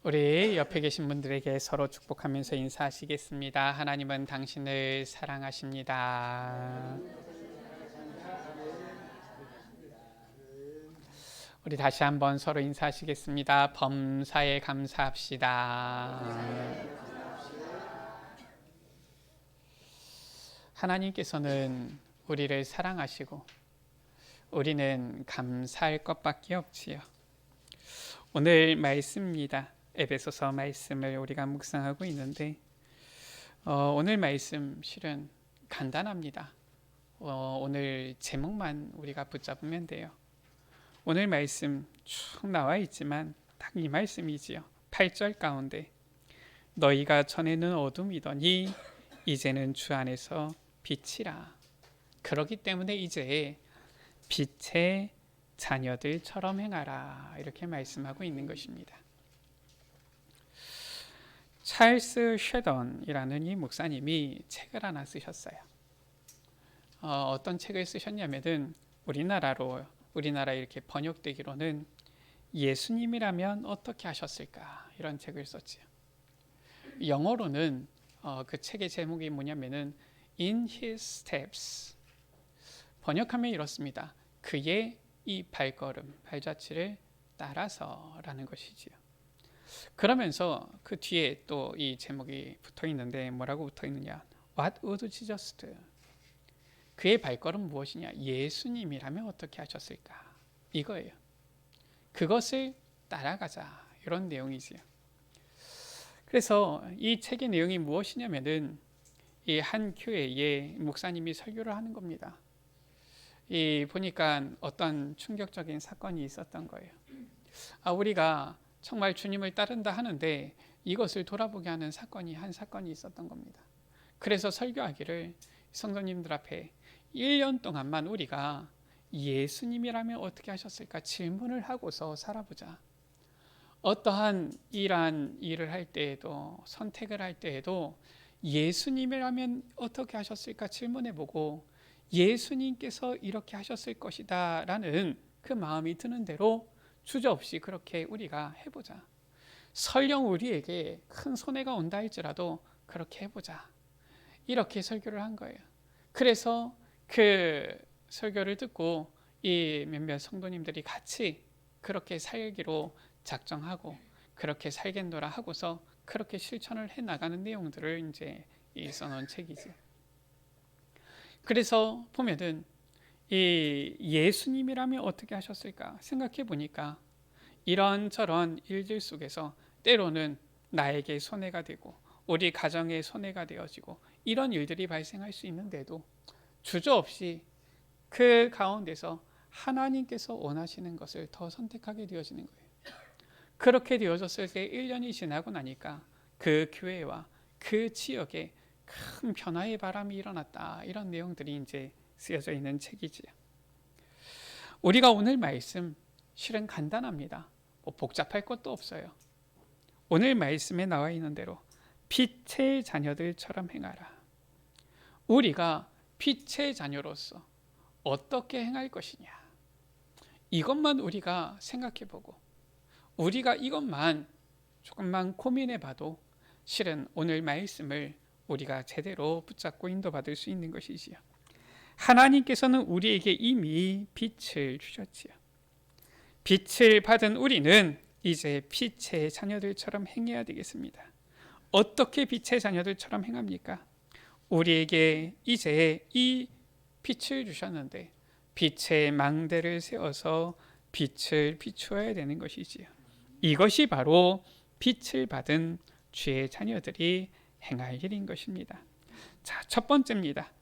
우리 옆에 계신 분들에게 서로 축복하면서 인사하시겠습니다. 하나님은 당신을 사랑하십니다. 우리 다시 한번 서로 인사하시겠습니다. 범사에 감사합시다. 하나님께서는 우리를 사랑하시고 우리는 감사할 것밖에 없지요. 오늘 말씀입니다. 에베소서 말씀을 우리가 묵상하고 있는데 오늘 말씀 실은 간단합니다. 오늘 제목만 우리가 붙잡으면 돼요. 오늘 말씀 쭉 나와 있지만 딱 이 말씀이지요. 8절 가운데 너희가 전에는 어둠이더니 이제는 주 안에서 빛이라. 그렇기 때문에 이제 빛의 자녀들처럼 행하라. 이렇게 말씀하고 있는 것입니다. 찰스 쉐던이라는 이 목사님이 책을 하나 쓰셨어요. 어떤 책을 쓰셨냐면은 우리나라 이렇게 번역되기로는 예수님이라면 어떻게 하셨을까 이런 책을 썼지요. 영어로는 그 책의 제목이 뭐냐면은 In His Steps. 번역하면 이렇습니다. 그의 이 발자취를 따라서라는 것이지요. 그러면서 그 뒤에 또 이 제목이 붙어 있는데 뭐라고 붙어 있느냐? What would Jesus do? 그의 발걸음 무엇이냐? 예수님이라면 어떻게 하셨을까? 이거예요. 그것을 따라가자. 이런 내용이지요. 그래서 이 책의 내용이 무엇이냐면은 이 한 교회에 목사님이 설교를 하는 겁니다. 보니까 어떤 충격적인 사건이 있었던 거예요. 우리가 정말 주님을 따른다 하는데 이것을 돌아보게 하는 한 사건이 있었던 겁니다. 그래서 설교하기를 성도님들 앞에 1년 동안만 우리가 예수님이라면 어떻게 하셨을까 질문을 하고서 살아보자. 어떠한 일을 할 때에도 선택을 할 때에도 예수님이라면 어떻게 하셨을까 질문해보고 예수님께서 이렇게 하셨을 것이다 라는 그 마음이 드는 대로 주저없이 그렇게 우리가 해보자. 설령 우리에게 큰 손해가 온다 할지라도 그렇게 해보자. 이렇게 설교를 한 거예요. 그래서 그 설교를 듣고 이 몇몇 성도님들이 같이 그렇게 살기로 작정하고 그렇게 살겠노라 하고서 그렇게 실천을 해 나가는 내용들을 이제 써놓은 책이지. 그래서 보면은 이 예수님이라면 어떻게 하셨을까 생각해 보니까 이런저런 일들 속에서 때로는 나에게 손해가 되고 우리 가정에 손해가 되어지고 이런 일들이 발생할 수 있는데도 주저없이 그 가운데서 하나님께서 원하시는 것을 더 선택하게 되어지는 거예요. 그렇게 되어졌을 때 1년이 지나고 나니까 그 교회와 그 지역에 큰 변화의 바람이 일어났다. 이런 내용들이 이제 쓰여져 있는 책이지요. 우리가 오늘 말씀 실은 간단합니다. 복잡할 것도 없어요. 오늘 말씀에 나와 있는 대로 빛의 자녀들처럼 행하라. 우리가 빛의 자녀로서 어떻게 행할 것이냐. 이것만 우리가 생각해보고 우리가 이것만 조금만 고민해봐도 실은 오늘 말씀을 우리가 제대로 붙잡고 인도받을 수 있는 것이지요. 하나님께서는 우리에게 이미 빛을 주셨지요. 빛을 받은 우리는 이제 빛의 자녀들처럼 행해야 되겠습니다. 어떻게 빛의 자녀들처럼 행합니까? 우리에게 이제 이 빛을 주셨는데 빛의 망대를 세워서 빛을 비추어야 되는 것이지요. 이것이 바로 빛을 받은 주의 자녀들이 행할 일인 것입니다. 자, 첫 번째입니다.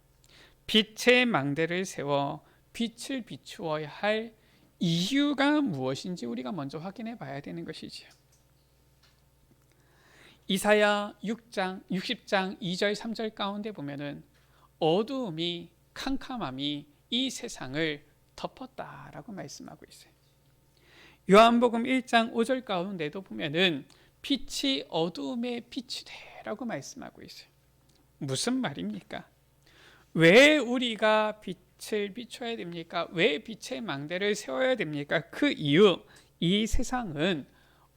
빛의 망대를 세워 빛을 비추어야 할 이유가 무엇인지 우리가 먼저 확인해 봐야 되는 것이지요. 이사야 60장 2절 3절 가운데 보면은 어두움이 캄캄함이 이 세상을 덮었다라고 말씀하고 있어요. 요한복음 1장 5절 가운데도 보면은 빛이 어두움에 빛이 되라고 말씀하고 있어요. 무슨 말입니까? 왜 우리가 빛을 비춰야 됩니까? 왜 빛의 망대를 세워야 됩니까? 그 이유, 이 세상은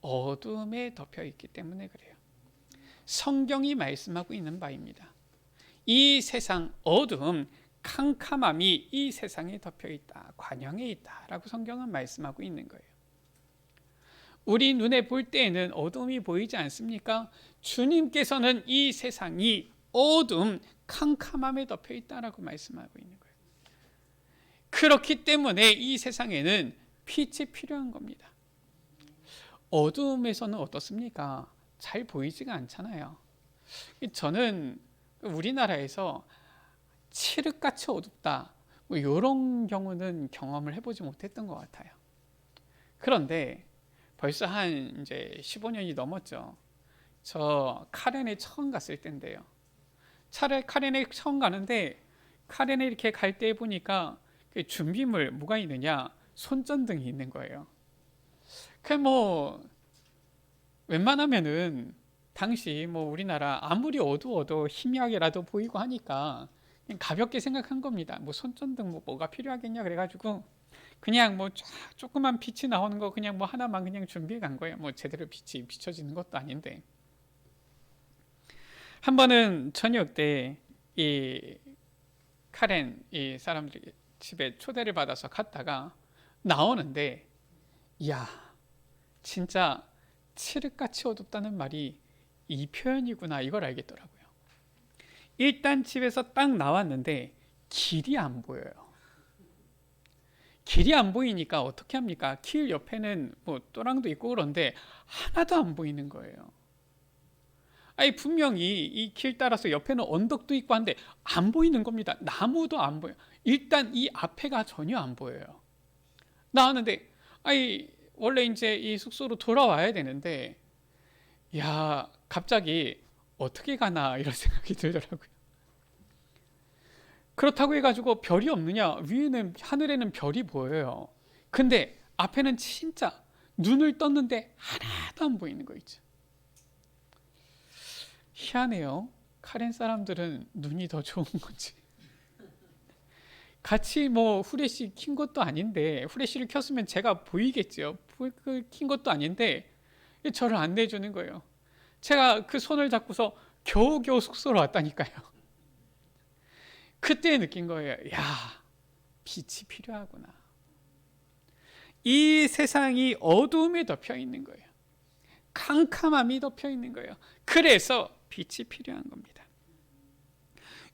어둠에 덮여 있기 때문에 그래요. 성경이 말씀하고 있는 바입니다. 이 세상 어둠, 캄캄함이 이 세상에 덮여 있다, 관영에 있다라고 성경은 말씀하고 있는 거예요. 우리 눈에 볼 때에는 어둠이 보이지 않습니까? 주님께서는 이 세상이 어둠, 캄캄함에 덮여 있다라고 말씀하고 있는 거예요. 그렇기 때문에 이 세상에는 빛이 필요한 겁니다. 어둠에서는 어떻습니까? 잘 보이지가 않잖아요. 저는 우리나라에서 칠흑같이 어둡다, 뭐 이런 경우는 경험을 해보지 못했던 것 같아요. 그런데 벌써 한 이제 15년이 넘었죠. 저 카렌에 처음 갔을 때인데요. 카렌에 처음 가는데 카렌에 이렇게 갈 때 보니까 준비물 뭐가 있느냐? 손전등이 있는 거예요. 웬만하면은 당시 우리나라 아무리 어두워도 희미하게라도 보이고 하니까 그냥 가볍게 생각한 겁니다. 손전등 뭐가 필요하겠냐 그래가지고 그냥 조그만 빛이 나오는 거 그냥 하나만 그냥 준비해 간 거예요. 제대로 빛이 비춰지는 것도 아닌데. 한 번은 저녁 때 이 카렌 이 사람들이 집에 초대를 받아서 갔다가 나오는데, 이야, 진짜 칠흑같이 어둡다는 말이 이 표현이구나, 이걸 알겠더라고요. 일단 집에서 딱 나왔는데 길이 안 보여요. 길이 안 보이니까 어떻게 합니까? 길 옆에는 또랑도 있고 그런데 하나도 안 보이는 거예요. 아니, 분명히 이 길 따라서 옆에는 언덕도 있고 한데 안 보이는 겁니다. 나무도 안 보여. 일단 이 앞에가 전혀 안 보여요. 나왔는데, 아니, 원래 이제 이 숙소로 돌아와야 되는데, 야, 갑자기 어떻게 가나 이런 생각이 들더라고요. 그렇다고 해가지고 별이 없느냐? 하늘에는 별이 보여요. 근데 앞에는 진짜 눈을 떴는데 하나도 안 보이는 거 있죠. 희한해요. 카렌 사람들은 눈이 더 좋은 건지. 같이 후레쉬 킨 것도 아닌데, 후레쉬를 켰으면 제가 보이겠죠. 킨 것도 아닌데 저를 안내해 주는 거예요. 제가 그 손을 잡고서 겨우겨우 숙소로 왔다니까요. 그때 느낀 거예요. 야, 빛이 필요하구나. 이 세상이 어두움에 덮여 있는 거예요. 캄캄함이 덮여 있는 거예요. 그래서 빛이 필요한 겁니다.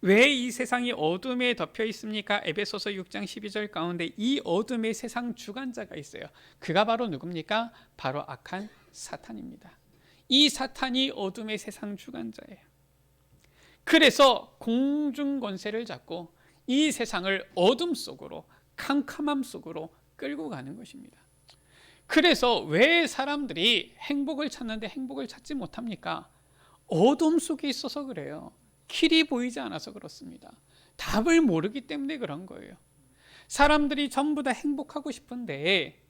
왜 이 세상이 어둠에 덮여 있습니까? 에베소서 6장 12절 가운데 이 어둠의 세상 주관자가 있어요. 그가 바로 누굽니까? 바로 악한 사탄입니다. 이 사탄이 어둠의 세상 주관자예요. 그래서 공중 권세를 잡고 이 세상을 어둠 속으로, 캄캄함 속으로 끌고 가는 것입니다. 그래서 왜 사람들이 행복을 찾는데 행복을 찾지 못합니까? 어둠 속에 있어서 그래요. 길이 보이지 않아서 그렇습니다. 답을 모르기 때문에 그런 거예요. 사람들이 전부 다 행복하고 싶은데,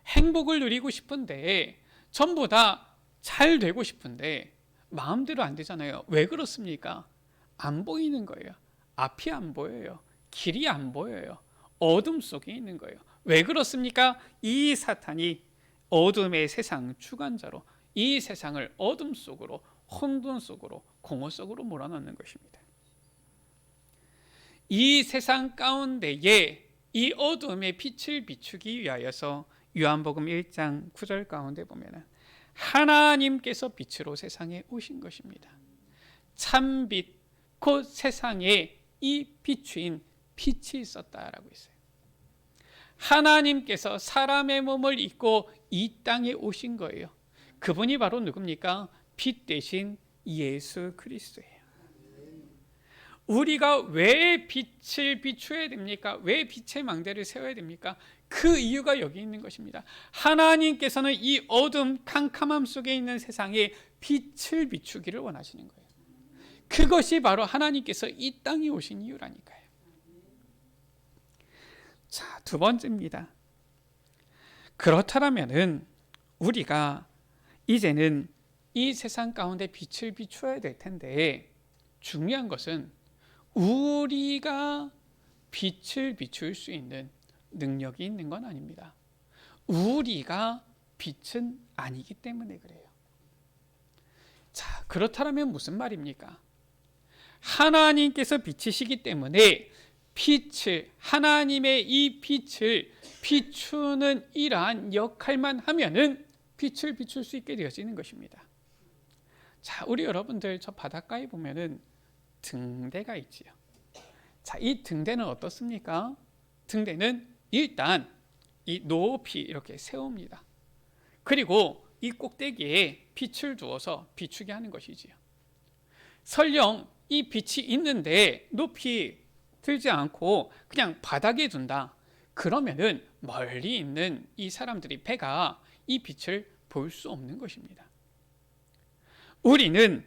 행복을 누리고 싶은데, 전부 다 잘 되고 싶은데 마음대로 안 되잖아요. 왜 그렇습니까? 안 보이는 거예요. 앞이 안 보여요. 길이 안 보여요. 어둠 속에 있는 거예요. 왜 그렇습니까? 이 사탄이 어둠의 세상 주관자로 이 세상을 어둠 속으로, 혼돈 속으로, 공허 속으로 몰아넣는 것입니다. 이 세상 가운데에 이 어둠의 빛을 비추기 위하여서 요한복음 1장 9절 가운데 보면 하나님께서 빛으로 세상에 오신 것입니다. 참빛, 곧 세상에 이 비추인 빛이 있었다라고 있어요. 하나님께서 사람의 몸을 입고 이 땅에 오신 거예요. 그분이 바로 누굽니까? 빛 대신 예수 그리스도예요. 우리가 왜 빛을 비추어야 됩니까? 왜 빛의 망대를 세워야 됩니까? 그 이유가 여기 있는 것입니다. 하나님께서는 이 어둠 캄캄함 속에 있는 세상에 빛을 비추기를 원하시는 거예요. 그것이 바로 하나님께서 이 땅에 오신 이유라니까요. 자, 두 번째입니다. 그렇다면은 우리가 이제는 이 세상 가운데 빛을 비추어야 될 텐데, 중요한 것은 우리가 빛을 비출 수 있는 능력이 있는 건 아닙니다. 우리가 빛은 아니기 때문에 그래요. 자, 그렇다면 무슨 말입니까? 하나님께서 빛이시기 때문에 하나님의 이 빛을 비추는 이러한 역할만 하면은 빛을 비출 수 있게 되어지는 것입니다. 자, 우리 여러분들 저 바닷가에 보면은 등대가 있지요. 자, 이 등대는 어떻습니까? 등대는 일단 이 높이 이렇게 세웁니다. 그리고 이 꼭대기에 빛을 두어서 비추게 하는 것이지요. 설령 이 빛이 있는데 높이 들지 않고 그냥 바닥에 둔다. 그러면은 멀리 있는 이 사람들이 배가 이 빛을 볼 수 없는 것입니다. 우리는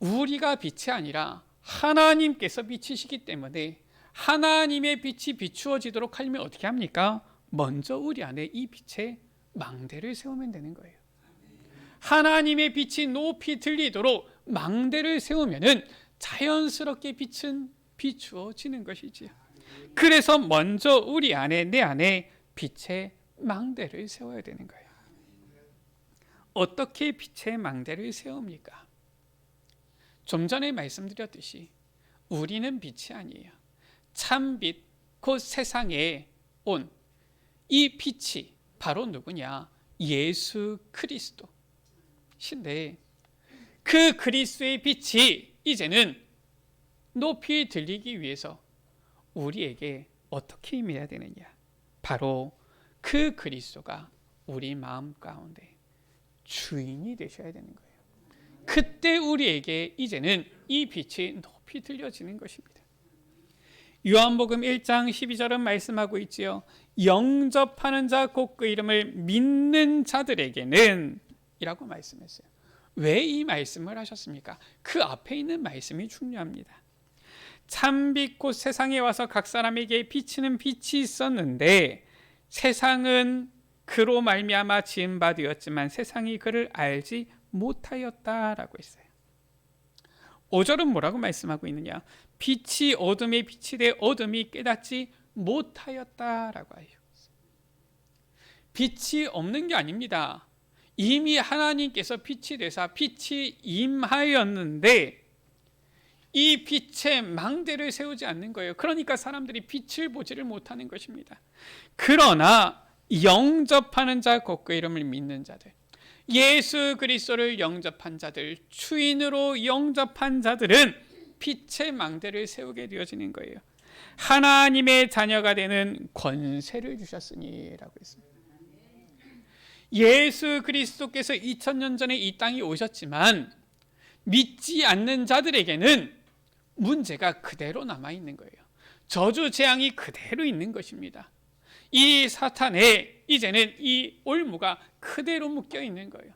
우리가 빛이 아니라 하나님께서 빛이시기 때문에 하나님의 빛이 비추어지도록 하려면 어떻게 합니까? 먼저 우리 안에 이 빛에 망대를 세우면 되는 거예요. 하나님의 빛이 높이 들리도록 망대를 세우면은 자연스럽게 빛은 비추어지는 것이지요. 그래서 먼저 우리 안에, 내 안에 빛의 망대를 세워야 되는 거예요. 어떻게 빛의 망대를 세웁니까? 좀 전에 말씀드렸듯이 우리는 빛이 아니에요. 참빛, 곧 세상에 온 이 빛이 바로 누구냐? 예수 그리스도신데 그 그리스도의 빛이 이제는 높이 들리기 위해서 우리에게 어떻게 임해야 되느냐? 바로 그 그리스도가 우리 마음 가운데 주인이 되셔야 되는 거예요. 그때 우리에게 이제는 이 빛이 높이 들려지는 것입니다. 요한복음 1장 12절은 말씀하고 있지요. 영접하는 자 곧 그 이름을 믿는 자들에게는 이라고 말씀했어요. 왜 이 말씀을 하셨습니까? 그 앞에 있는 말씀이 중요합니다. 참빛 곧 세상에 와서 각 사람에게 비치는 빛이 있었는데 세상은 그로 말미암아 지은 바 되었지만 세상이 그를 알지 못하였다라고 했어요. 5절은 뭐라고 말씀하고 있느냐? 빛이 어둠에 빛이 돼 어둠이 깨닫지 못하였다라고 하죠. 빛이 없는 게 아닙니다. 이미 하나님께서 빛이 되사 빛이 임하였는데 이 빛의 망대를 세우지 않는 거예요. 그러니까 사람들이 빛을 보지를 못하는 것입니다. 그러나 영접하는 자 곧 그 이름을 믿는 자들, 예수 그리스도를 영접한 자들, 주인으로 영접한 자들은 빛의 망대를 세우게 되어지는 거예요. 하나님의 자녀가 되는 권세를 주셨으니라고 했습니다. 예수 그리스도께서 2000년 전에 이 땅에 오셨지만 믿지 않는 자들에게는 문제가 그대로 남아있는 거예요. 저주 재앙이 그대로 있는 것입니다. 이 사탄에 이제는 이 올무가 그대로 묶여 있는 거예요.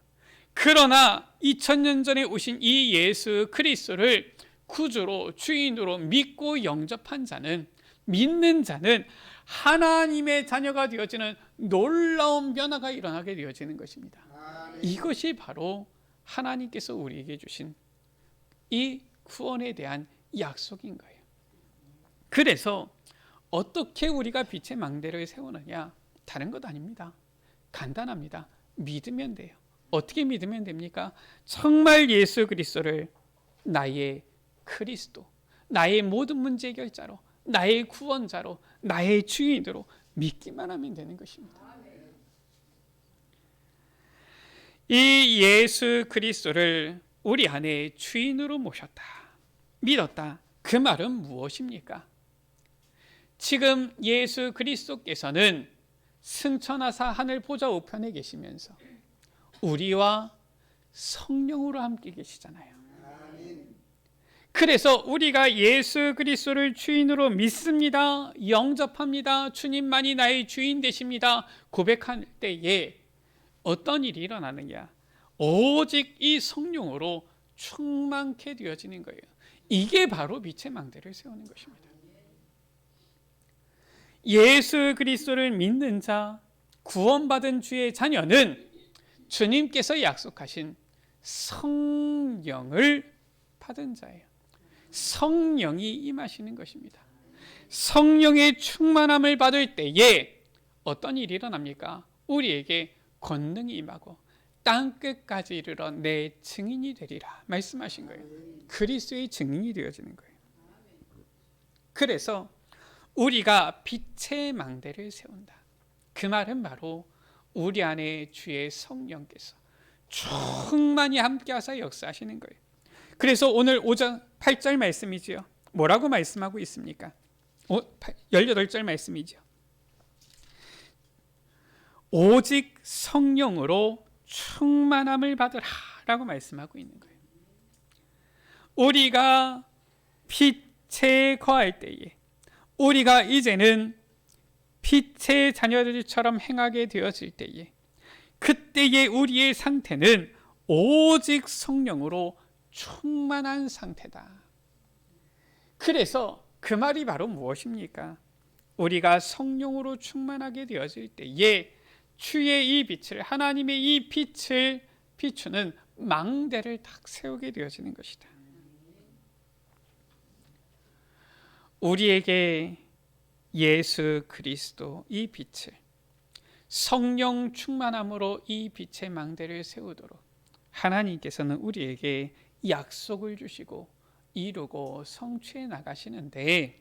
그러나 2000년 전에 오신 이 예수 그리스도를 구주로 주인으로 믿고 영접한 자는, 믿는 자는 하나님의 자녀가 되어지는 놀라운 변화가 일어나게 되어지는 것입니다. 이것이 바로 하나님께서 우리에게 주신 이 구원에 대한 약속인 거예요. 그래서 어떻게 우리가 빛의 망대를 세우느냐? 다른 것 아닙니다. 간단합니다. 믿으면 돼요. 어떻게 믿으면 됩니까? 정말 예수 그리스도를 나의 그리스도, 나의 모든 문제 해결자로, 나의 구원자로, 나의 주인으로 믿기만 하면 되는 것입니다. 이 예수 그리스도를 우리 안에 주인으로 모셨다, 믿었다. 그 말은 무엇입니까? 지금 예수 그리스도께서는 승천하사 하늘 보좌 우편에 계시면서 우리와 성령으로 함께 계시잖아요. 그래서 우리가 예수 그리스도를 주인으로 믿습니다, 영접합니다, 주님만이 나의 주인 되십니다 고백할 때에 어떤 일이 일어나느냐? 오직 이 성령으로 충만케 되어지는 거예요. 이게 바로 빛의 망대를 세우는 것입니다. 예수 그리스도를 믿는 자, 구원받은 주의 자녀는 주님께서 약속하신 성령을 받은 자예요. 성령이 임하시는 것입니다. 성령의 충만함을 받을 때에 어떤 일이 일어납니까? 우리에게 권능이 임하고 땅 끝까지 이르러 내 증인이 되리라 말씀하신 거예요. 그리스도의 증인이 되어지는 거예요. 그래서 우리가 빛의 망대를 세운다. 그 말은 바로 우리 안에 주의 성령께서 충만히 함께하사 역사하시는 거예요. 그래서 오늘 5장 8절 말씀이지요. 뭐라고 말씀하고 있습니까? 18절 말씀이죠. 오직 성령으로 충만함을 받으라 라고 말씀하고 있는 거예요. 우리가 빛에 거할 때에, 우리가 이제는 빛의 자녀들처럼 행하게 되어질 때에, 그때의 우리의 상태는 오직 성령으로 충만한 상태다. 그래서 그 말이 바로 무엇입니까? 우리가 성령으로 충만하게 되어질 때에 주의 이 빛을, 하나님의 이 빛을 비추는 망대를 딱 세우게 되어지는 것이다. 우리에게 예수 그리스도 이 빛을, 성령 충만함으로 이 빛의 망대를 세우도록 하나님께서는 우리에게 약속을 주시고 이루고 성취해 나가시는데,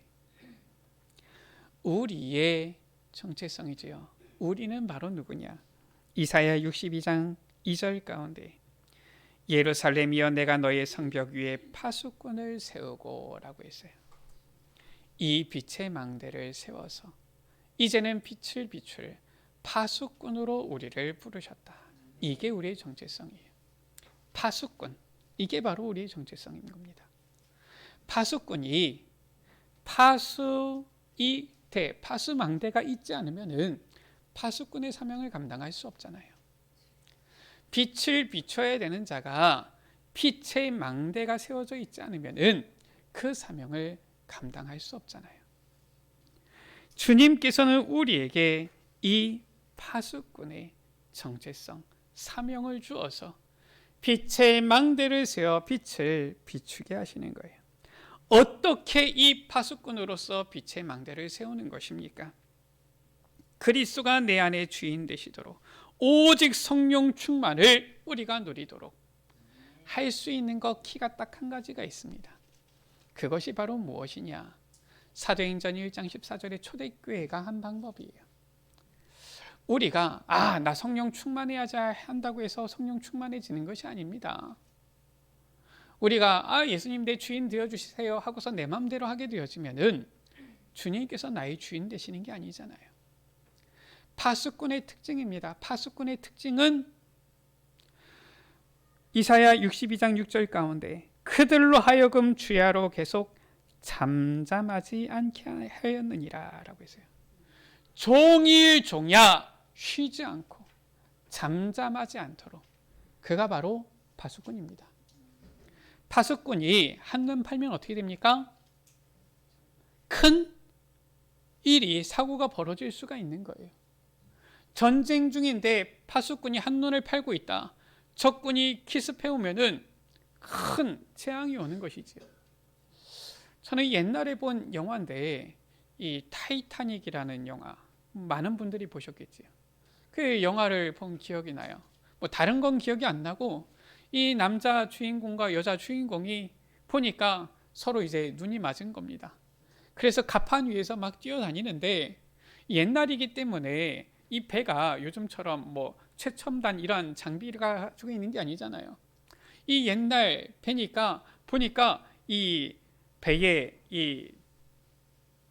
우리의 정체성이지요. 우리는 바로 누구냐? 이사야 62장 2절 가운데 예루살렘이여 내가 너의 성벽 위에 파수꾼을 세우고 라고 했어요. 이 빛의 망대를 세워서 이제는 빛을 비출 파수꾼으로 우리를 부르셨다. 이게 우리의 정체성이에요. 파수꾼, 이게 바로 우리의 정체성인 겁니다. 파수꾼이 파수망대가 있지 않으면은 파수꾼의 사명을 감당할 수 없잖아요. 빛을 비춰야 되는 자가 빛의 망대가 세워져 있지 않으면은 그 사명을 감당할 수 없잖아요. 주님께서는 우리에게 이 파수꾼의 정체성, 사명을 주어서 빛의 망대를 세워 빛을 비추게 하시는 거예요. 어떻게 이 파수꾼으로서 빛의 망대를 세우는 것입니까? 그리스도가 내 안에 주인 되시도록 오직 성령 충만을 우리가 누리도록 할 수 있는 것, 키가 딱 한 가지가 있습니다. 그것이 바로 무엇이냐? 사도행전 1장 14절에 초대교회가 한 방법이에요. 우리가 나 성령 충만해야 한다고 해서 성령 충만해지는 것이 아닙니다. 우리가 예수님 내 주인 되어주세요 하고서 내 마음대로 하게 되어지면은 주님께서 나의 주인 되시는 게 아니잖아요. 파수꾼의 특징입니다. 파수꾼의 특징은 이사야 62장 6절 가운데 그들로 하여금 주야로 계속 잠잠하지 않게 하였느니라 라고 했어요. 종일 종야 쉬지 않고 잠잠하지 않도록, 그가 바로 파수꾼입니다. 파수꾼이 한눈 팔면 어떻게 됩니까? 큰 일이, 사고가 벌어질 수가 있는 거예요. 전쟁 중인데 파수꾼이 한눈을 팔고 있다. 적군이 기습해오면은 큰 재앙이 오는 것이지요. 저는 옛날에 본 영화인데 이 타이타닉이라는 영화, 많은 분들이 보셨겠지요. 그 영화를 본 기억이 나요. 뭐 다른 건 기억이 안 나고 이 남자 주인공과 여자 주인공이 보니까 서로 이제 눈이 맞은 겁니다. 그래서 갑판 위에서 막 뛰어다니는데 옛날이기 때문에 이 배가 요즘처럼 뭐 최첨단 이런 장비가 가지고 있는 게 아니잖아요. 이 옛날 배니까 보니까 이 배에 이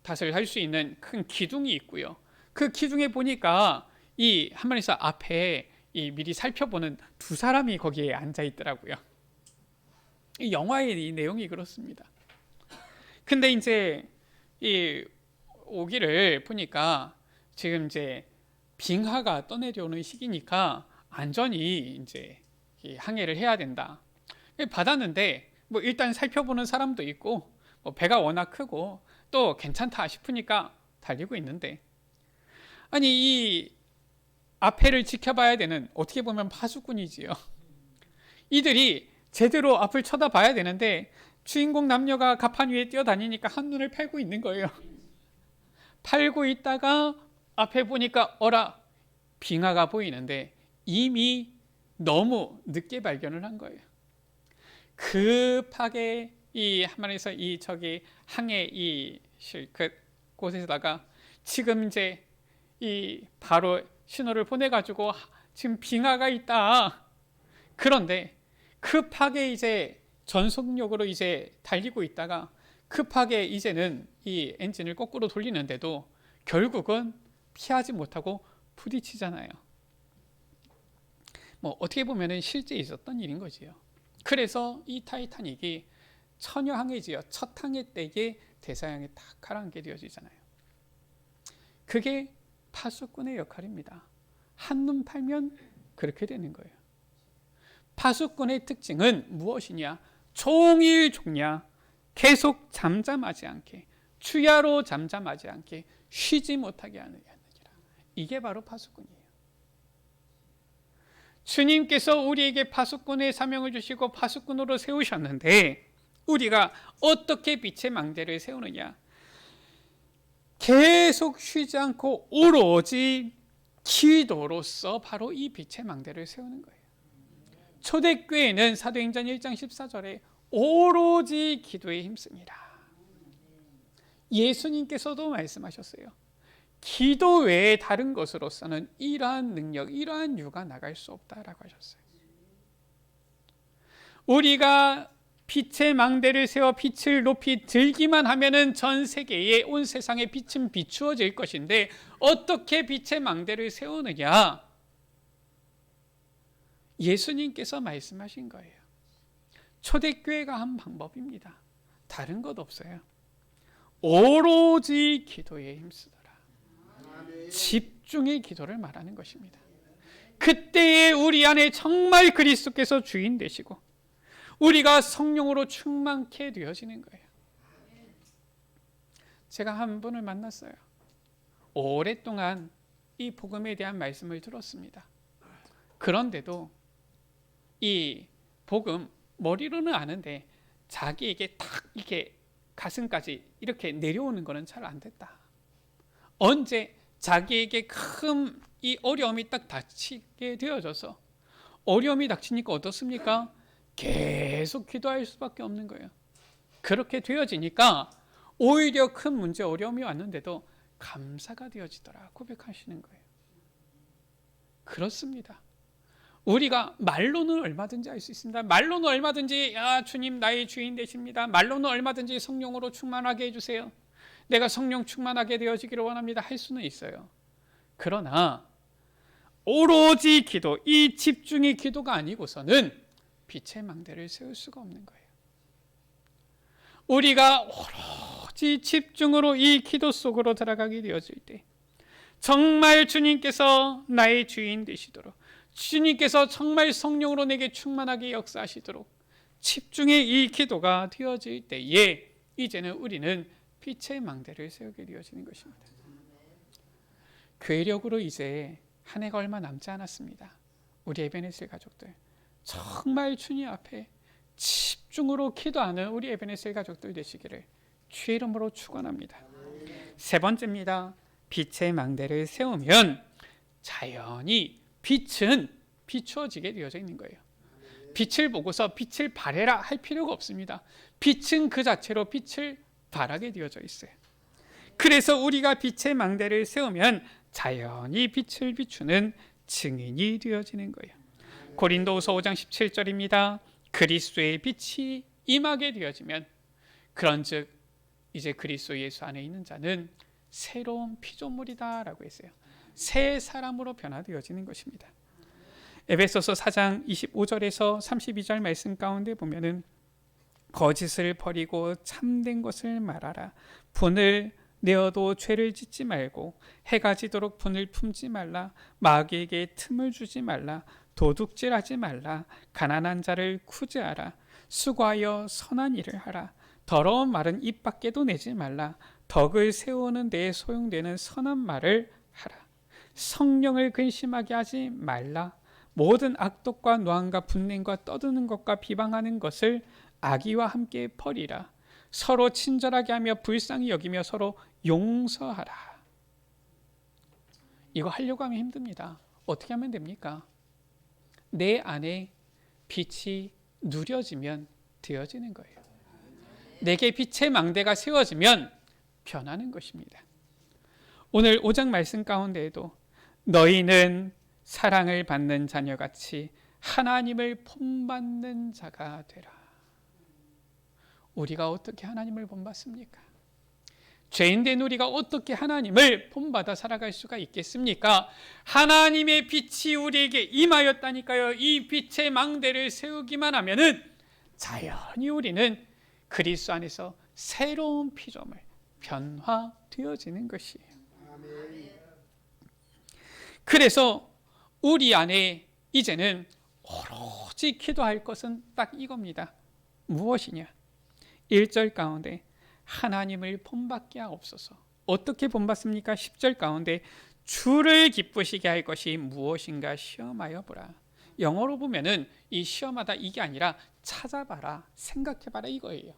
닷을 할 수 있는 큰 기둥이 있고요. 그 기둥에 보니까 이 한마디서 앞에 이 미리 살펴보는 두 사람이 거기에 앉아 있더라고요. 이 영화의 이 내용이 그렇습니다. 근데 이제 이 오기를 보니까 지금 이제 빙하가 떠내려오는 시기니까 안전히 이제 항해를 해야 된다. 받았는데 뭐 일단 살펴보는 사람도 있고 뭐 배가 워낙 크고 또 괜찮다 싶으니까 달리고 있는데, 아니 이 앞에를 지켜봐야 되는, 어떻게 보면 파수꾼이지요. 이들이 제대로 앞을 쳐다봐야 되는데 주인공 남녀가 갑판 위에 뛰어다니니까 한눈을 팔고 있는 거예요. 팔고 있다가 앞에 보니까 빙하가 보이는데 이미 너무 늦게 발견을 한 거예요. 급하게 이 하만에서 이 저기 항해 이 그 곳에다가 지금 이제 이 바로 신호를 보내가지고 지금 빙하가 있다. 그런데 급하게 이제 전속력으로 이제 달리고 있다가 급하게 이제는 이 엔진을 거꾸로 돌리는데도 결국은 피하지 못하고 부딪히잖아요. 뭐 어떻게 보면은 실제 있었던 일인 거지요. 그래서 이 타이타닉이 천여항해지요. 첫 항해 때에 대서양에 딱 가라앉게 되어지잖아요. 그게 파수꾼의 역할입니다. 한눈 팔면 그렇게 되는 거예요. 파수꾼의 특징은 무엇이냐? 종일 종야 계속 잠잠하지 않게, 추야로 잠잠하지 않게, 쉬지 못하게 하느니라. 이게 바로 파수꾼이에요. 주님께서 우리에게 파수꾼의 사명을 주시고 파수꾼으로 세우셨는데 우리가 어떻게 빛의 망대를 세우느냐? 계속 쉬지 않고 오로지 기도로서 바로 이 빛의 망대를 세우는 거예요. 초대교회는 사도행전 1장 14절에 오로지 기도에 힘쓰니라. 예수님께서도 말씀하셨어요. 기도 외에 다른 것으로서는 이러한 능력, 이러한 유가 나갈 수 없다라고 하셨어요. 우리가 빛의 망대를 세워 빛을 높이 들기만 하면은 전 세계에 온 세상에 빛은 비추어질 것인데 어떻게 빛의 망대를 세우느냐? 예수님께서 말씀하신 거예요. 초대교회가 한 방법입니다. 다른 것 없어요. 오로지 기도에 힘쓰더라. 집중의 기도를 말하는 것입니다. 그때에 우리 안에 정말 그리스도께서 주인 되시고 우리가 성령으로 충만케 되어지는 거예요. 제가 한 분을 만났어요. 오랫동안 이 복음에 대한 말씀을 들었습니다. 그런데도 이 복음 머리로는 아는데 자기에게 딱 이렇게 가슴까지 이렇게 내려오는 것은 잘 안 됐다. 언제 자기에게 큰 이 어려움이 딱 닥치게 되어져서 어려움이 닥치니까 어떻습니까? 계속 기도할 수밖에 없는 거예요. 그렇게 되어지니까 오히려 큰 문제 어려움이 왔는데도 감사가 되어지더라 고백하시는 거예요. 그렇습니다. 우리가 말로는 얼마든지 할 수 있습니다. 말로는 얼마든지 주님 나의 주인 되십니다. 말로는 얼마든지 성령으로 충만하게 해주세요. 내가 성령 충만하게 되어지기를 원합니다. 할 수는 있어요. 그러나 오로지 기도, 이 집중의 기도가 아니고서는 빛의 망대를 세울 수가 없는 거예요. 우리가 오로지 집중으로 이 기도 속으로 들어가게 되어질 때 정말 주님께서 나의 주인 되시도록, 주님께서 정말 성령으로 내게 충만하게 역사하시도록 집중의 이 기도가 되어질 때에 이제는 우리는 빛의 망대를 세우게 되어지는 것입니다. 괴력으로 이제 한 해가 얼마 남지 않았습니다. 우리 에베네셀 가족들 정말 주님 앞에 집중으로 기도하는 우리 에베네셀 가족들 되시기를 주의 이름으로 축원합니다. 세 번째입니다. 빛의 망대를 세우면 자연히 빛은 비추어지게 되어져 있는 거예요. 빛을 보고서 빛을 발해라 할 필요가 없습니다. 빛은 그 자체로 빛을 발하게 되어져 있어요. 그래서 우리가 빛의 망대를 세우면 자연히 빛을 비추는 증인이 되어지는 거예요. 고린도후서 5장 17절입니다. 그리스도의 빛이 임하게 되어지면 그런즉 이제 그리스도 예수 안에 있는 자는 새로운 피조물이다라고 했어요. 새 사람으로 변화되어지는 것입니다. 에베소서 4장 25절에서 32절 말씀 가운데 보면은 거짓을 버리고 참된 것을 말하라. 분을 내어도 죄를 짓지 말고 해가 지도록 분을 품지 말라. 마귀에게 틈을 주지 말라. 도둑질하지 말라. 가난한 자를 구제하라. 수고하여 선한 일을 하라. 더러운 말은 입 밖에도 내지 말라. 덕을 세우는 데에 소용되는 선한 말을 하라. 성령을 근심하게 하지 말라. 모든 악독과 노함과 분냄과 떠드는 것과 비방하는 것을 악의와 함께 버리라. 서로 친절하게 하며 불쌍히 여기며 서로 용서하라. 이거 하려고 하면 힘듭니다. 어떻게 하면 됩니까? 내 안에 빛이 누려지면 되어지는 거예요. 내게 빛의 망대가 세워지면 변하는 것입니다. 오늘 5장 말씀 가운데에도 너희는 사랑을 받는 자녀같이 하나님을 본받는 자가 되라. 우리가 어떻게 하나님을 본받습니까? 죄인된 우리가 어떻게 하나님을 본받아 살아갈 수가 있겠습니까? 하나님의 빛이 우리에게 임하였다니까요. 이 빛의 망대를 세우기만 하면은 자연히 우리는 그리스도 안에서 새로운 피조물, 변화되어지는 것이에요. 그래서 우리 안에 이제는 오로지 기도할 것은 딱 이겁니다. 무엇이냐? 1절 가운데 하나님을 본받게 하옵소서. 어떻게 본받습니까? 10절 가운데 주를 기쁘시게 할 것이 무엇인가 시험하여 보라. 영어로 보면은 이 시험하다 이게 아니라 찾아봐라, 생각해봐라 이거예요.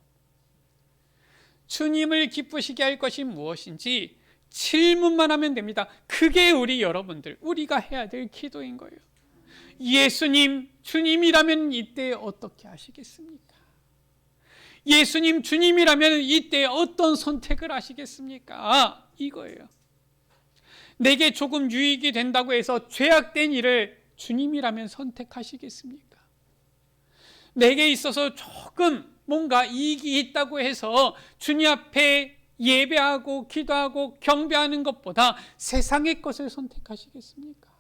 주님을 기쁘시게 할 것이 무엇인지 질문만 하면 됩니다. 그게 우리가 해야 될 기도인 거예요. 예수님, 주님이라면 이때 어떻게 하시겠습니까? 예수님, 주님이라면 이때 어떤 선택을 하시겠습니까? 이거예요. 내게 조금 유익이 된다고 해서 죄악된 일을 주님이라면 선택하시겠습니까? 내게 있어서 조금 뭔가 이익이 있다고 해서 주님 앞에 예배하고 기도하고 경배하는 것보다 세상의 것을 선택하시겠습니까?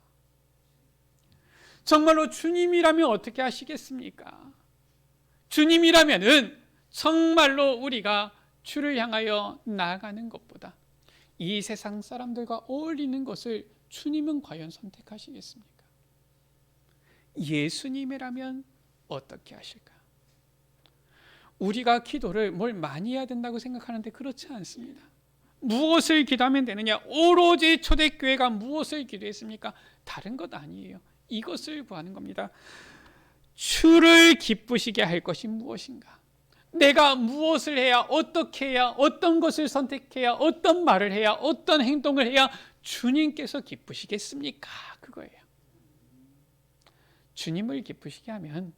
정말로 주님이라면 어떻게 하시겠습니까? 주님이라면은 정말로 우리가 주를 향하여 나아가는 것보다 이 세상 사람들과 어울리는 것을 주님은 과연 선택하시겠습니까? 예수님이라면 어떻게 하실까? 우리가 기도를 뭘 많이 해야 된다고 생각하는데 그렇지 않습니다. 무엇을 기도하면 되느냐? 오로지 초대교회가 무엇을 기도했습니까? 다른 것 아니에요. 이것을 구하는 겁니다. 주를 기쁘시게 할 것이 무엇인가? 내가 무엇을 해야, 어떻게 해야, 어떤 것을 선택해야, 어떤 말을 해야, 어떤 행동을 해야 주님께서 기쁘시겠습니까? 그거예요. 주님을 기쁘시게 하면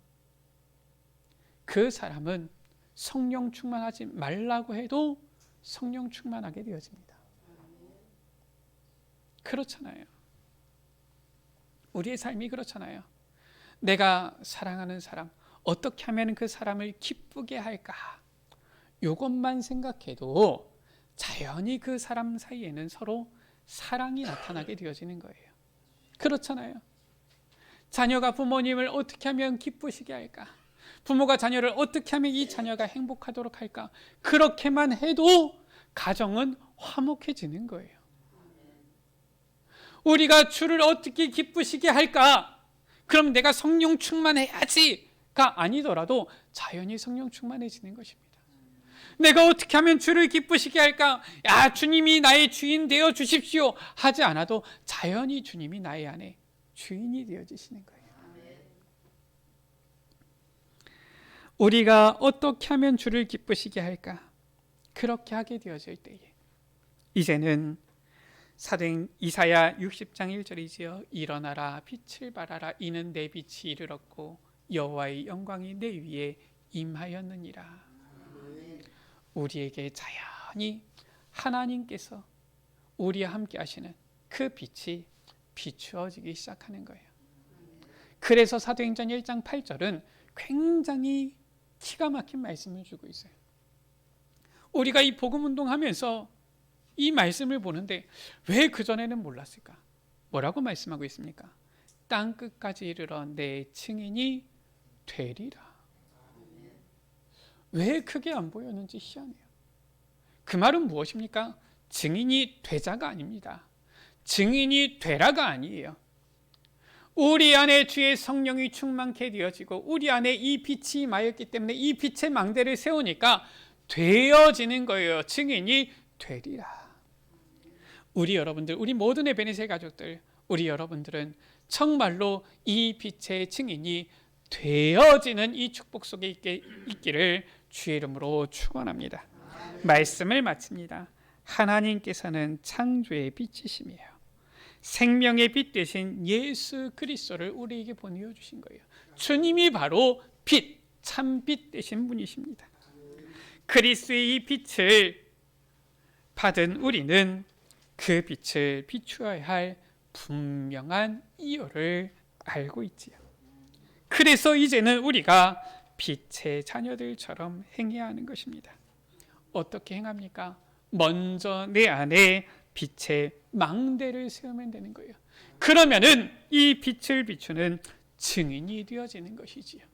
그 사람은 성령 충만하지 말라고 해도 성령 충만하게 되어집니다. 그렇잖아요. 우리의 삶이 그렇잖아요. 내가 사랑하는 사람, 어떻게 하면 그 사람을 기쁘게 할까? 이것만 생각해도 자연히 그 사람 사이에는 서로 사랑이 나타나게 되어지는 거예요. 그렇잖아요. 자녀가 부모님을 어떻게 하면 기쁘시게 할까? 부모가 자녀를 어떻게 하면 이 자녀가 행복하도록 할까? 그렇게만 해도 가정은 화목해지는 거예요. 우리가 주를 어떻게 기쁘시게 할까? 그럼 내가 성령 충만해야지가 아니더라도 자연히 성령 충만해지는 것입니다. 내가 어떻게 하면 주를 기쁘시게 할까? 야, 주님이 나의 주인 되어 주십시오 하지 않아도 자연히 주님이 나의 안에 주인이 되어지시는 거예요. 우리가 어떻게 하면 주를 기쁘시게 할까? 그렇게 하게 되어질 때에 이제는 사도행 이사야 60장 1절이지요. 일어나라 빛을 발하라 이는 내 빛이 이르렀고 여호와의 영광이 내 위에 임하였느니라. 우리에게 자연히 하나님께서 우리와 함께 하시는 그 빛이 비추어지기 시작하는 거예요. 그래서 사도행전 1장 8절은 굉장히 기가 막힌 말씀을 주고 있어요. 우리가 이 복음운동 하면서 이 말씀을 보는데 왜 그전에는 몰랐을까? 뭐라고 말씀하고 있습니까? 땅끝까지 이르러 내 증인이 되리라. 왜 그게 안 보였는지 희한해요. 그 말은 무엇입니까? 증인이 되자가 아닙니다. 증인이 되라가 아니에요. 우리 안에 주의 성령이 충만케 되어지고 우리 안에 이 빛이 임하였기 때문에 이 빛의 망대를 세우니까 되어지는 거예요. 증인이 되리라. 우리 여러분들, 우리 모든 에베네셀 가족들, 우리 여러분들은 정말로 이 빛의 증인이 되어지는 이 축복 속에 있기를 주의 이름으로 축원합니다. 말씀을 마칩니다. 하나님께서는 창조의 빛이시며 생명의 빛 되신 예수 그리스도를 우리에게 보내주신 거예요. 주님이 바로 빛, 참빛 되신 분이십니다. 그리스도의 이 빛을 받은 우리는 그 빛을 비추어야 할 분명한 이유를 알고 있지요. 그래서 이제는 우리가 빛의 자녀들처럼 행해야 하는 것입니다. 어떻게 행합니까? 먼저 내 안에 빛의 망대를 세우면 되는 거예요. 그러면은 이 빛을 비추는 증인이 되어지는 것이지요.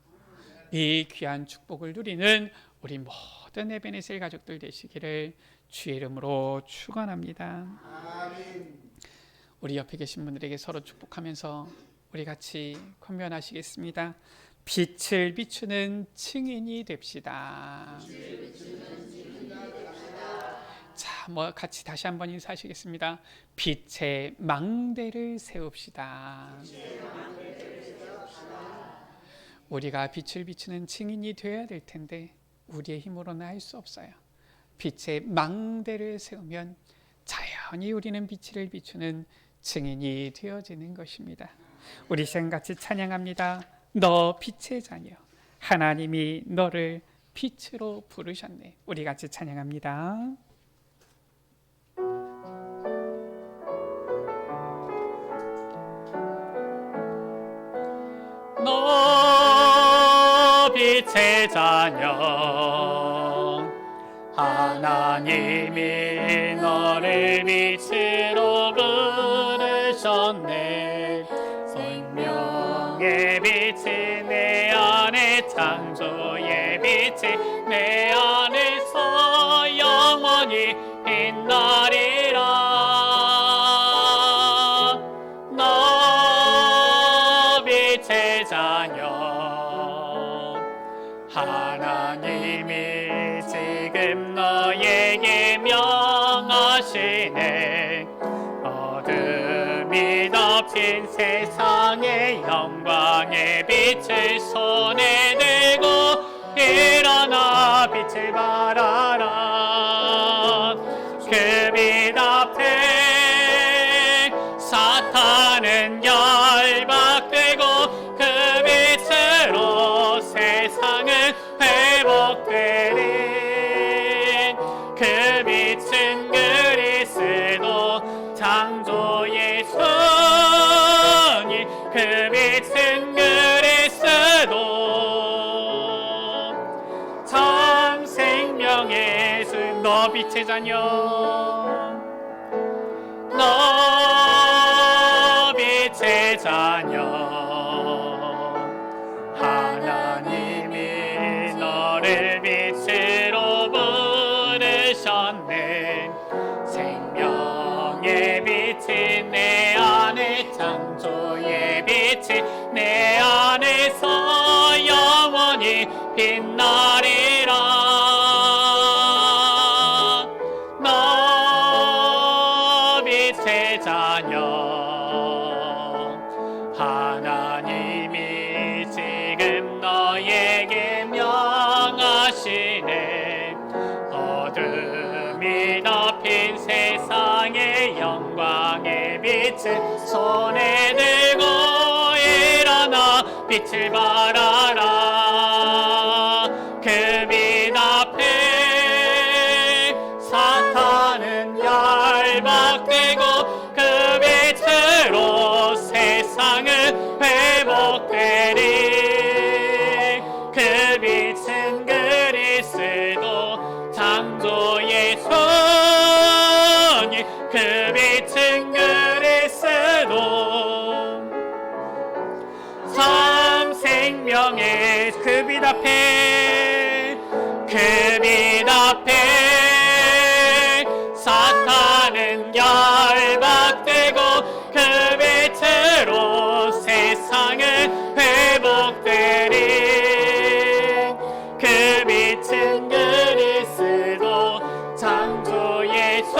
이 귀한 축복을 누리는 우리 모든 에베네셀 가족들 되시기를 주의 이름으로 축원합니다. 우리 옆에 계신 분들에게 서로 축복하면서 우리 같이 권면하시겠습니다. 빛을 비추는 증인이 됩시다. 자, 같이 다시 한번 인사하시겠습니다. 빛의 망대를 세웁시다. 우리가 빛을 비추는 증인이 되어야 될 텐데 우리의 힘으로는 할 수 없어요. 빛의 망대를 세우면 자연히 우리는 빛을 비추는 증인이 되어지는 것입니다. 우리 시간같이 찬양합니다. 너 빛의 자녀, 하나님이 너를 빛으로 부르셨네. 우리 같이 찬양합니다. 너 빛의 자녀, 하나님이 너를 빛으로 부르셨네. 생명의 빛이 내 안에, 창조의 빛이 내 안에서 영원히 빛나리라. 너 빛의 자녀, 하나님이 지금 너에게 명하시네. 어둠이 덮인 세상의 영광의 빛을 손에 들고 일어나 빛을 발하라. 그 빛 앞에 사탄은 열박되고 그 빛으로 세상은 회복되리. 그 빛은 그리스도 창조의 손이, 그 빛은 그리스도 참 생명의 주. 너 빛의 자녀, 너 빛의 자녀, 하나님이 너를 빛으로 부르셨네. 생명의 빛이 내 안에, 창조의 빛이 내 안에서 영원히 빛나리라. 너 빛의 자녀, 하나님이 지금 너에게 명하시네. 어둠이 덮인 세상의 영광의 빛을 손에 들고 일어나 빛을 발하라. 그 빛 앞에 사탄은 열박되고 그 빛으로 세상은 회복되리. 그 빛은 그리스도 창조의 손이, 그 빛은 그리스도 참 생명의 그 빛 앞에, 그 빛 앞에 사탄은 열박되고 그 빛으로 세상은 회복되리. 그 빛은 그리스도 창조의 손이,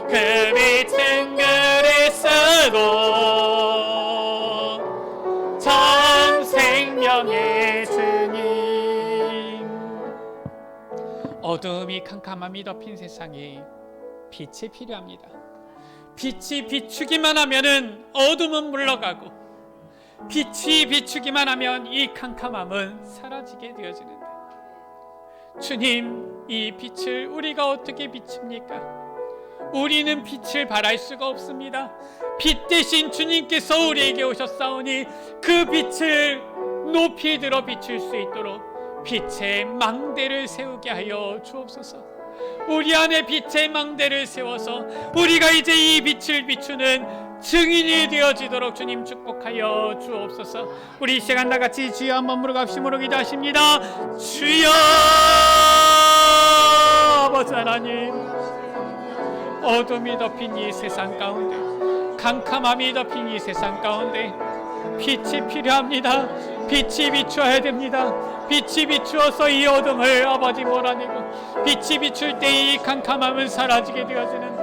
그 빛은 그리스도 참 생명의 주님. 어둠이 캄캄함이 덮인 세상에 빛이 필요합니다. 빛이 비추기만 하면은 어둠은 물러가고, 빛이 비추기만 하면 이 캄캄함은 사라지게 되어지는데, 주님, 이 빛을 우리가 어떻게 비춥니까? 우리는 빛을 발할 수가 없습니다. 빛 대신 주님께서 우리에게 오셨사오니 그 빛을 높이 들어 비출 수 있도록 빛의 망대를 세우게 하여 주옵소서. 우리 안에 빛의 망대를 세워서 우리가 이제 이 빛을 비추는 증인이 되어지도록 주님 축복하여 주옵소서. 우리 이 시간 다같이 주여 한번 부르갑시므로 기도하십니다. 주여, 아버지 하나님, 어둠이 덮인 이 세상 가운데, 캄캄함이 덮인 이 세상 가운데 빛이 필요합니다. 빛이 비추어야 됩니다. 빛이 비추어서 이 어둠을 아버지 몰아내고, 빛이 비출 때 이 캄캄함은 사라지게 되어지는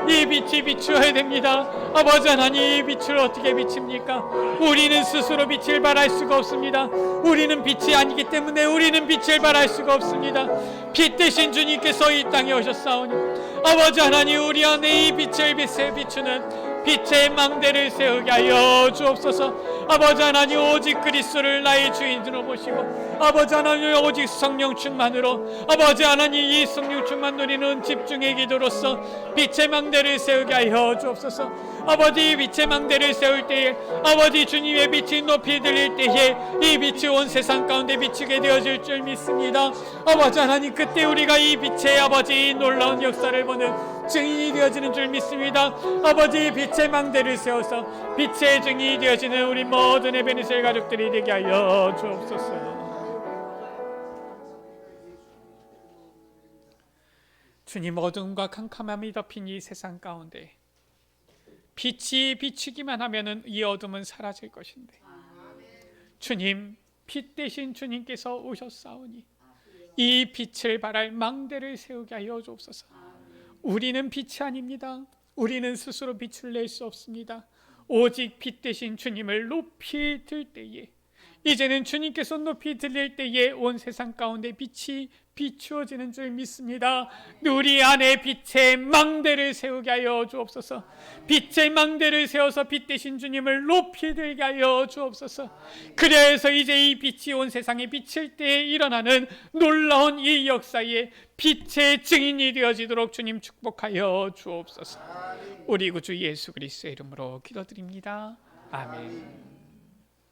이 빛이 비추어야 됩니다. 아버지 하나님, 이 빛을 어떻게 비칩니까? 우리는 스스로 빛을 발할 수가 없습니다. 우리는 빛이 아니기 때문에 우리는 빛을 발할 수가 없습니다. 빛 대신 주님께서 이 땅에 오셨사오니 아버지 하나님, 우리 안에 이 빛을 비추는 빛의 망대를 세우게 하여 주옵소서. 아버지 하나님, 오직 그리스도를 나의 주인으로 모시고, 아버지 하나님, 오직 성령 충만으로, 아버지 하나님, 이 성령 충만 누리는 집중의 기도로서 빛의 망대를 세우게 하여 주옵소서. 아버지, 빛의 망대를 세울 때에, 아버지 주님의 빛이 높이 들릴 때에 이 빛이 온 세상 가운데 비추게 되어질 줄 믿습니다. 아버지 하나님, 그때 우리가 이 빛의 아버지 놀라운 역사를 보는 증인이 되어지는 줄 믿습니다. 아버지, 빛의 망대를 세워서 빛의 증인이 되어지는 우리 모든 에베네셀 가족들이 되게 하여 주옵소서. 주님, 어둠과 캄캄함이 덮인 이 세상 가운데 빛이 비추기만 하면은 이 어둠은 사라질 것인데, 주님, 빛 대신 주님께서 오셨사오니 이 빛을 발할 망대를 세우게 하여 주옵소서. 우리는 빛이 아닙니다. 우리는 스스로 빛을 낼 수 없습니다. 오직 빛 대신 주님을 높이 들 때에, 이제는 주님께서 높이 들릴 때에 온 세상 가운데 빛이 비추어지는 줄 믿습니다. 우리 안에 빛의 망대를 세우게 하여 주옵소서. 빛의 망대를 세워서 빛 대신 주님을 높이 들게 하여 주옵소서. 그래서 이제 이 빛이 온 세상에 비칠 때에 일어나는 놀라운 이 역사에 빛의 증인이 되어지도록 주님 축복하여 주옵소서. 우리 구주 예수 그리스도의 이름으로 기도드립니다. 아멘.